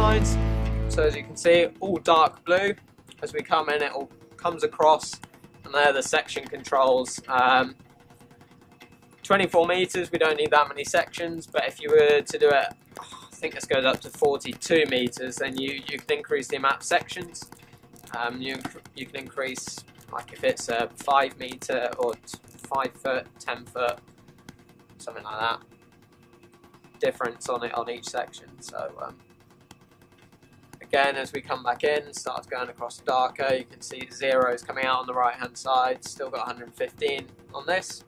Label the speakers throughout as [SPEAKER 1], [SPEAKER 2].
[SPEAKER 1] lines. So as you can see, all dark blue. As we come in, it all comes across, and there are the section controls. 24 meters, we don't need that many sections, but if you were to do it, I think this goes up to 42 meters, then you can increase the amount of sections. You can increase, like if it's a 5 meter or 5 foot, 10 foot, something like that, difference on it on each section. So again, as we come back in, starts going across darker, you can see zeros coming out on the right hand side, still got 115 on this.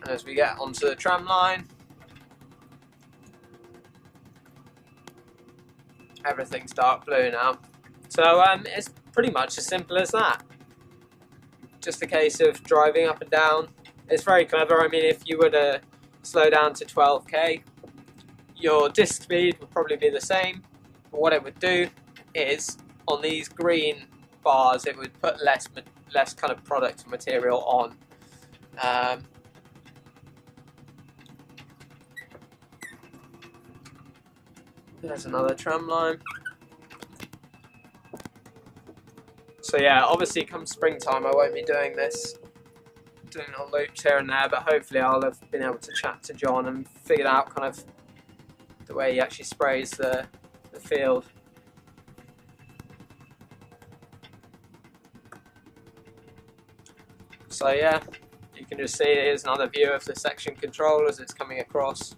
[SPEAKER 1] And as we get onto the tram line, everything's dark blue now. So it's pretty much as simple as that. Just a case of driving up and down. It's very clever. I mean, if you were to slow down to 12k, your disc speed would probably be the same. But what it would do is, on these green bars, it would put less kind of product material on. There's another tram line. So yeah, obviously come springtime I won't be doing this, doing little loops here and there, but hopefully I'll have been able to chat to John and figured out kind of the way he actually sprays the field. So yeah, you can just see here's another view of the section control as it's coming across.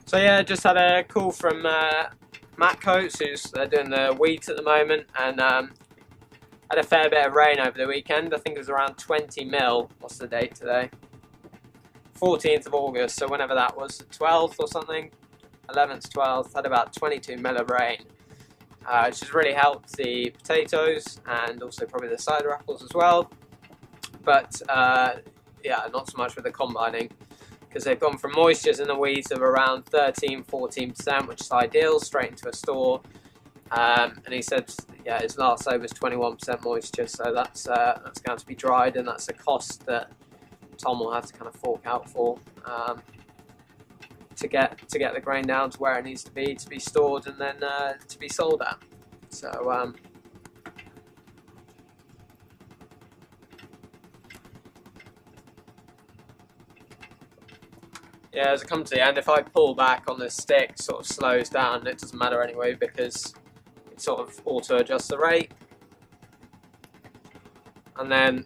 [SPEAKER 1] So yeah, just had a call from Macleod, they're doing the wheat at the moment, and had a fair bit of rain over the weekend. I think it was around 20 mil. What's the date today? 14th of August, so whenever that was, 12th or something, 11th, 12th, had about 22 mil of rain, which has really helped the potatoes and also probably the cider apples as well. But yeah, not so much with the combining, because they've gone from moistures in the wheat of around 13–14%, which is ideal, straight into a store. And he said, yeah, his last save was 21% moisture, so that's going to be dried, and that's a cost that Tom will have to kind of fork out for to get the grain down to where it needs to be stored and then to be sold at. So yeah, as I come to the end, if I pull back on the stick, it sort of slows down. It doesn't matter anyway because it sort of auto-adjusts the rate. And then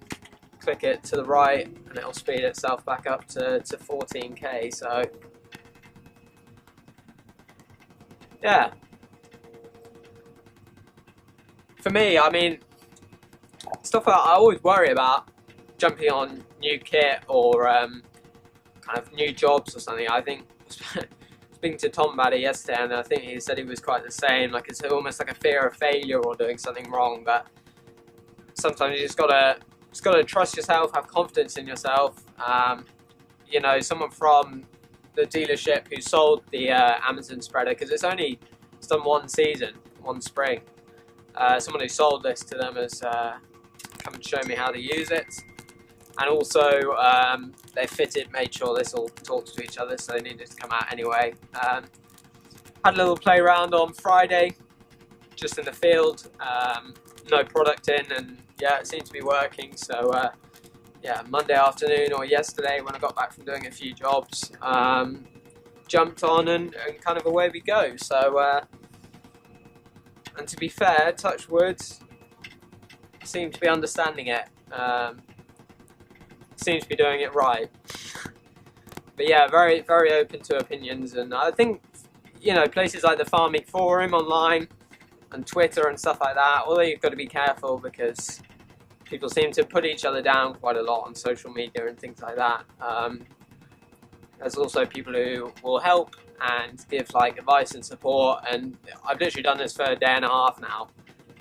[SPEAKER 1] click it to the right and it'll speed itself back up to 14k. So yeah, for me, I mean, stuff that I always worry about jumping on new kit or kind of new jobs or something. I think speaking to Tom about it yesterday, and I think he said he was quite the same. Like, it's almost like a fear of failure or doing something wrong. But sometimes you just gotta trust yourself, have confidence in yourself. You know, someone from the dealership who sold the Amazon spreader, because it's done one season, one spring. Someone who sold this to them has come and shown me how to use it. And also, they made sure this all talks to each other, so they needed to come out anyway. Had a little play around on Friday, just in the field, no product in, and yeah, it seemed to be working. So yeah, Monday afternoon or yesterday when I got back from doing a few jobs, jumped on and kind of away we go. So, and to be fair, touch wood, seem to be understanding it. Seems to be doing it right. But yeah, very, very open to opinions, and I think, you know, places like the Farming Forum online and Twitter and stuff like that, although you've got to be careful because people seem to put each other down quite a lot on social media and things like that. There's also people who will help and give like advice and support, and I've literally done this for a day and a half now,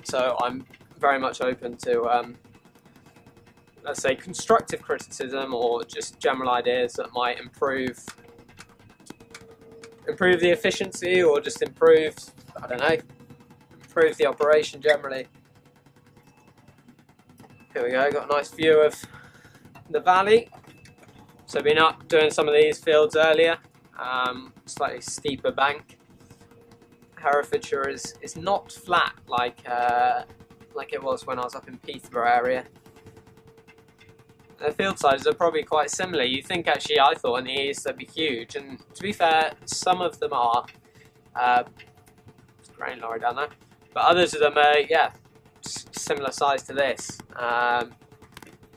[SPEAKER 1] so I'm very much open to let's say constructive criticism or just general ideas that might improve the efficiency or just improve, I don't know, improve the operation generally. Here we go, got a nice view of the valley. So been up doing some of these fields earlier, slightly steeper bank. Herefordshire is not flat like it was when I was up in Peterborough area. The field sizes are probably quite similar. You think actually, I thought in the east they'd be huge, and to be fair, some of them are. There's a grain lorry down there, but others of them are, yeah, similar size to this.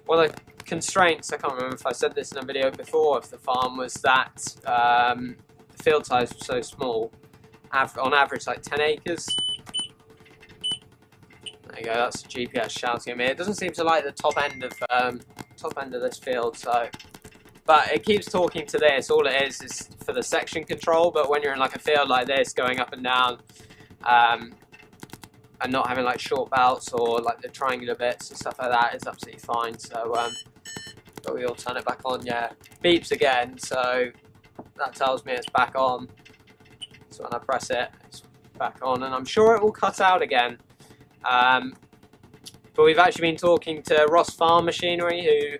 [SPEAKER 1] One of the constraints, I can't remember if I said this in a video before, of the farm was that the field size was so small, on average like 10 acres. There you go, that's the GPS shouting at me. It doesn't seem to like the top end of this field, so, but it keeps talking to this. All it is for the section control, but when you're in like a field like this, going up and down, and not having like short belts or like the triangular bits and stuff like that, is absolutely fine. So but we'll turn it back on. Yeah, beeps again, so that tells me it's back on. So when I press it, it's back on, and I'm sure it will cut out again. But we've actually been talking to Ross Farm Machinery, who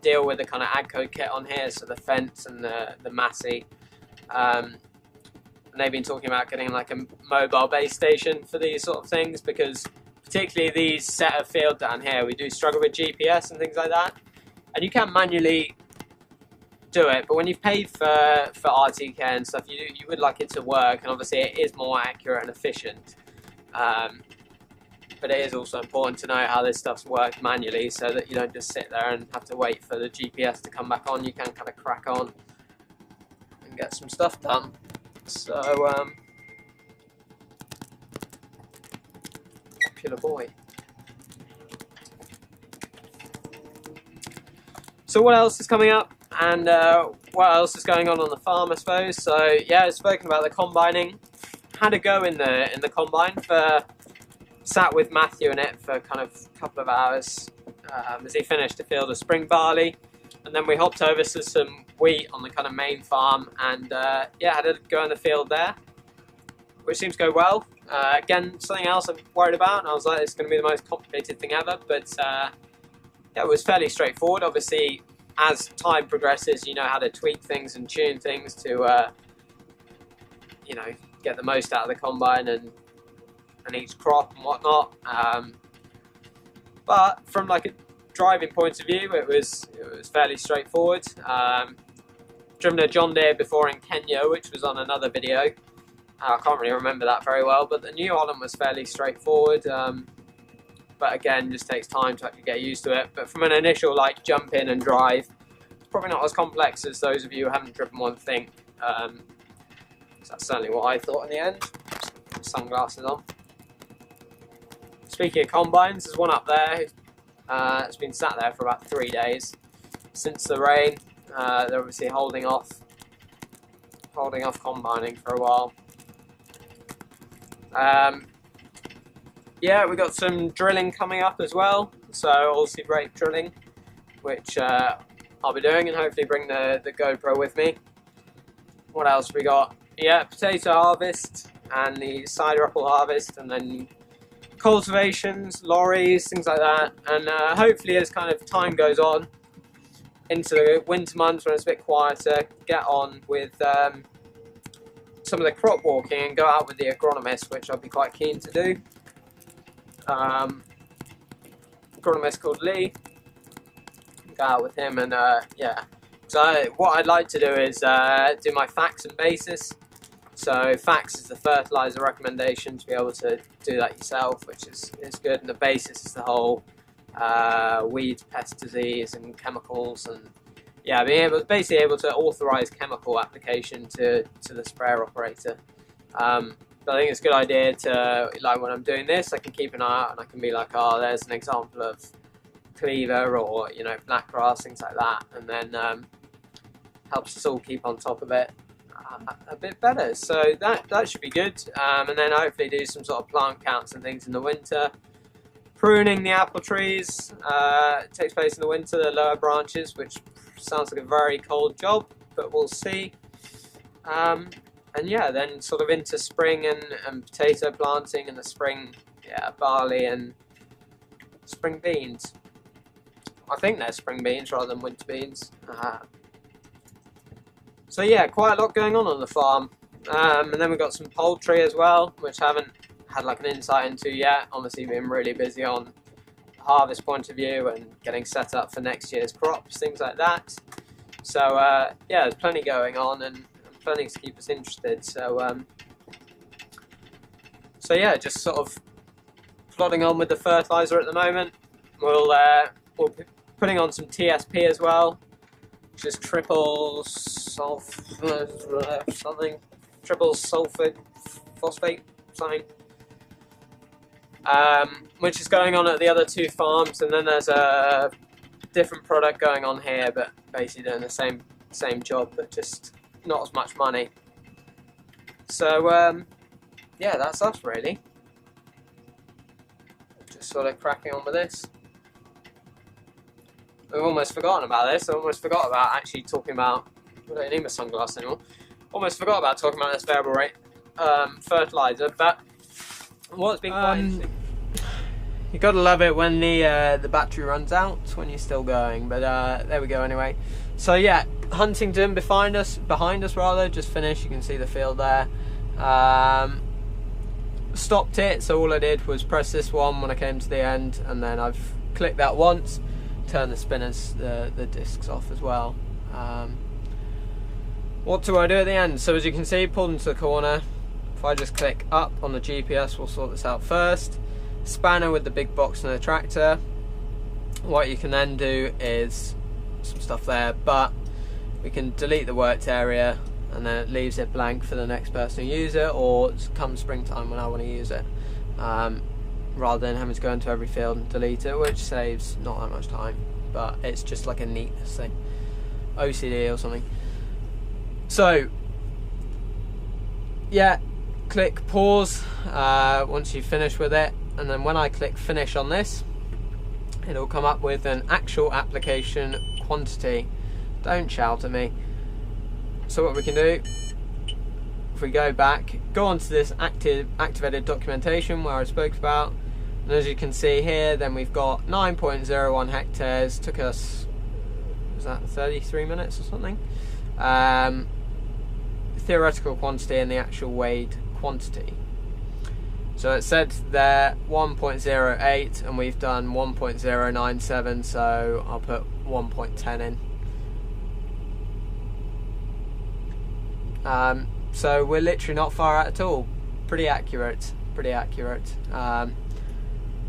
[SPEAKER 1] deal with the kind of AGCO kit on here, so the Fendt and the Massey. And they've been talking about getting like a mobile base station for these sort of things, because particularly these set of field down here, we do struggle with GPS and things like that. And you can manually do it, but when you've paid for RTK and stuff, you would like it to work, and obviously it is more accurate and efficient. But it is also important to know how this stuff's worked manually, so that you don't just sit there and have to wait for the GPS to come back on. You can kind of crack on and get some stuff done. So, popular boy. So what else is coming up, and what else is going on the farm, I suppose? So yeah, I've spoken about the combining. Had a go in the combine sat with Matthew in it for kind of a couple of hours as he finished a field of spring barley, and then we hopped over to some wheat on the kind of main farm, and yeah, had a go in the field there, which seems to go well. Again, something else I'm worried about, and I was like, it's going to be the most complicated thing ever, but yeah, it was fairly straightforward. Obviously, as time progresses, you know how to tweak things and tune things to you know, get the most out of the combine and each crop and whatnot. But from like a driving point of view, it was fairly straightforward. Driven a John Deere before in Kenya, which was on another video. I can't really remember that very well, but the New Holland was fairly straightforward. But again, just takes time to actually get used to it. But from an initial like jump in and drive, it's probably not as complex as those of you who haven't driven one think. So that's certainly what I thought in the end. Put sunglasses on. Speaking of combines, there's one up there. It's been sat there for about 3 days since the rain. They're obviously holding off combining for a while. Yeah, we got some drilling coming up as well. So all-seed rape drilling, which I'll be doing, and hopefully bring the GoPro with me. What else we got? Yeah, potato harvest and the cider apple harvest, and then cultivations, lorries, things like that. And hopefully, as kind of time goes on into the winter months when it's a bit quieter, get on with some of the crop walking and go out with the agronomist, which I'd be quite keen to do. Agronomist called Lee. Go out with him, and yeah. So what I'd like to do is do my facts and basis. So facts is the fertilizer recommendation, to be able to do that yourself, which is good, and the basis is the whole weed, pest, disease, and chemicals, and yeah, basically able to authorize chemical application to the sprayer operator. But I think it's a good idea to, like, when I'm doing this, I can keep an eye out and I can be like, oh, there's an example of cleaver, or, you know, blackgrass, things like that, and then helps us all keep on top of it a bit better. So that should be good. And then hopefully do some sort of plant counts and things in the winter. Pruning the apple trees takes place in the winter, the lower branches, which sounds like a very cold job, but we'll see. And yeah, then sort of into spring and potato planting, and the spring, yeah, barley and spring beans. I think they're spring beans rather than winter beans. So yeah, quite a lot going on the farm. And then we've got some poultry as well, which I haven't had like an insight into yet. Obviously been really busy on the harvest point of view and getting set up for next year's crops, things like that. So yeah, there's plenty going on and plenty to keep us interested. So yeah, just sort of plodding on with the fertilizer at the moment. We'll be putting on some TSP as well, which is triple sulfate phosphate something, which is going on at the other two farms, and then there's a different product going on here, but basically doing the same job, but just not as much money. So yeah, that's us really. Just sort of cracking on with this. I've almost forgotten about this. I almost forgot about actually talking about. I don't need my sunglasses anymore. Almost forgot about talking about this variable rate fertilizer. But what's been quite interesting. You gotta love it when the battery runs out when you're still going. But there we go anyway. So yeah, Huntington behind us rather, just finished. You can see the field there. Stopped it. So all I did was press this one when I came to the end, and then I've clicked that once. Turn the spinners, the discs off as well. What do I do at the end? So as you can see, pulled into the corner. If I just click up on the GPS, we'll sort this out first. Spanner with the big box and the tractor. What you can then do is some stuff there, but we can delete the worked area, and then it leaves it blank for the next person to use it, or come springtime when I want to use it. Rather than having to go into every field and delete it, which saves not that much time, but it's just like a neatness thing, OCD or something. So yeah, click pause once you've finished with it, and then when I click finish on this, it'll come up with an actual application quantity. Don't shout at me. So what we can do, if we go back, go onto this activated documentation where I spoke about, and as you can see here, then we've got 9.01 hectares. Took us, was that 33 minutes or something? Theoretical quantity and the actual weighed quantity. So it said there 1.08, and we've done 1.097, so I'll put 1.10 in. So we're literally not far out at all. Pretty accurate.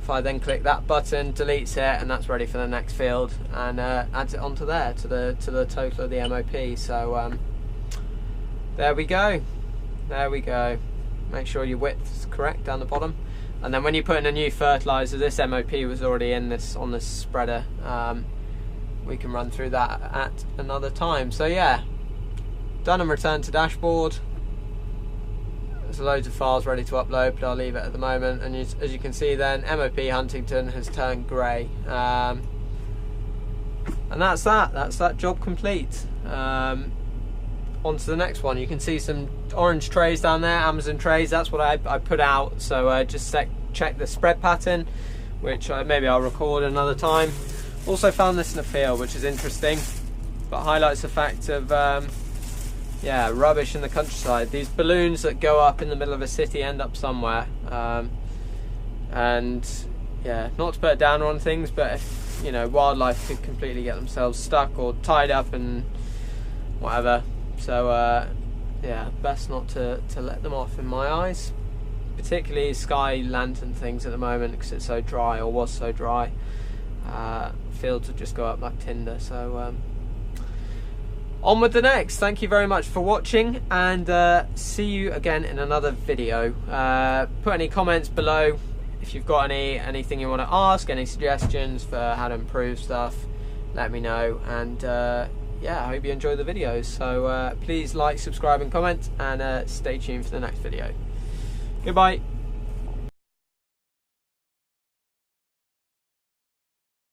[SPEAKER 1] If I then click that button, deletes it, and that's ready for the next field, and adds it onto there to the total of the MOP. So there we go. Make sure your width is correct down the bottom, and then when you put in a new fertilizer, this MOP was already in this on this spreader. We can run through that at another time. So yeah, done and returned to dashboard. There's loads of files ready to upload, but I'll leave it at the moment. And as you can see then, MOP Huntington has turned grey. And that's that job complete. On to the next one. You can see some orange trays down there, Amazon trays. That's what I put out. So just check the spread pattern, which maybe I'll record another time. Also found this in a field, which is interesting, but highlights the fact of yeah, rubbish in the countryside. These balloons that go up in the middle of a city end up somewhere. And yeah, not to put down on things, but if, you know, wildlife could completely get themselves stuck or tied up and whatever. So yeah, best not to let them off in my eyes. Particularly sky lantern things at the moment, because it's so dry, or was so dry. Fields would just go up like tinder. So on with the next. Thank you very much for watching, and see you again in another video. Put any comments below if you've got anything you want to ask, any suggestions for how to improve stuff. Let me know, and yeah, I hope you enjoy the videos. So please like, subscribe and comment, and stay tuned for the next video. Goodbye.